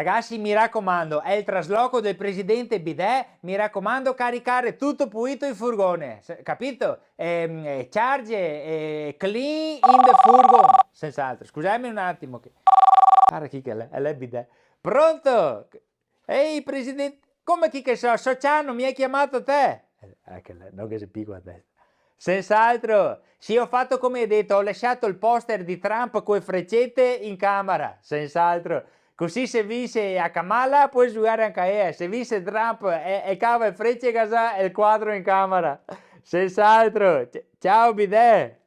Ragazzi, mi raccomando, è il trasloco del presidente Bidet, mi raccomando caricare tutto pulito in furgone, capito? Charge, clean in the furgon, senz'altro. Scusami un attimo. Guarda chi che è lei Bidet. Pronto? Ehi presidente, come chi che so, Sociano mi hai chiamato te? Anche lei, non che si picco a testa. Senz'altro, sì, ho fatto come hai detto, ho lasciato il poster di Trump con le freccette in camera, senz'altro. Così se vince a Kamala puoi giocare anche a E, se vince Trump e cava e frecce casa e il quadro in camera, senz'altro. Ciao Bidet.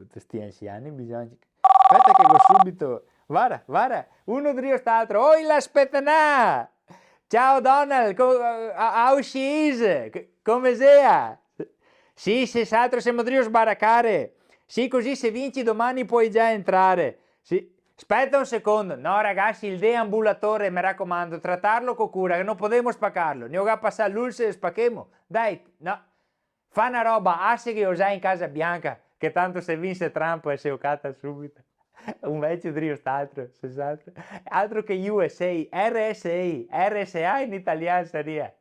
Questi anziani bisogna... Aspetta che go subito, guarda, uno drio st'altro, oh il aspettanà. Ciao Donald, how she is? Come sia? Sì, senz'altro siamo drio sbaraccare. Sì, così se vinci domani puoi già entrare. Sì. Aspetta un secondo, no ragazzi, il deambulatore, mi raccomando, trattarlo con cura, che non possiamo spaccarlo, ne ho già passato l'ulce e spacchemo, dai, no, fa una roba, assi che ho già in Casa Bianca, che tanto se vince Trump e se occata subito, un vecchio drio st'altro, senz'altro, altro che USA, RSA in italiano sarebbe,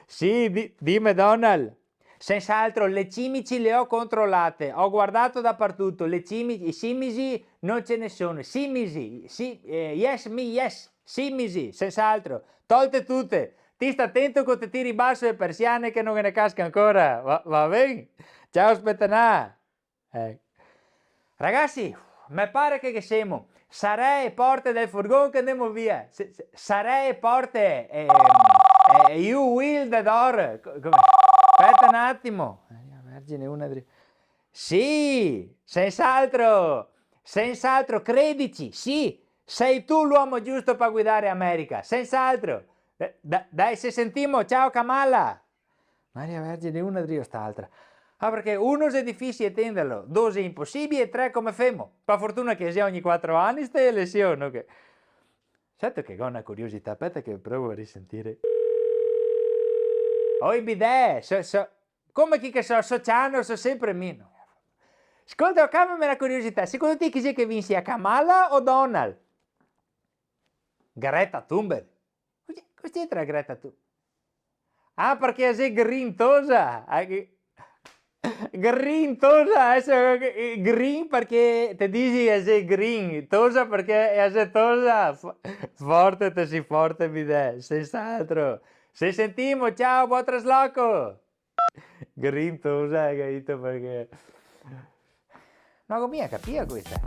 sì, dimmi Donald. Senz'altro le cimici le ho controllate, ho guardato dappertutto, le cimici, i simisi non ce ne sono, simisi, yes, simisi, senz'altro, tolte tutte, ti sta attento che ti tiri basso le persiane che non ne casca ancora, va bene? Ciao spettanà! Ragazzi, mi pare che siamo, sarei porte del furgone che andiamo via, sarei porte, you will the door, aspetta un attimo, Vergine una sì, senz'altro, credici, sì, sei tu l'uomo giusto per guidare America, senz'altro, dai se sentimo, ciao Kamala, Maria Vergine una drio st'altra. Ah, perché uno è difficile attenderlo, due è impossibile e tre come femo. Per fortuna che sia ogni 4 anni ste elezioni. Che... Certo che ho una curiosità, aspetta che provo a risentire. Oi Bidet, come chi che Sociano, so sempre meno. Ascolta, cambiami una curiosità, secondo te chi è che vince a Kamala o Donald? Greta Thunberg. Cosa c'entra Greta Thunberg? Ah, perché sei grintosa. Green, tosa, green perché ti dici è green, tosa perché è tosa, forte te si forte Bidet, senz'altro. Se sentimo, ciao, buon trasloco. Green, tosa, hai capito perché... No, come capire questa?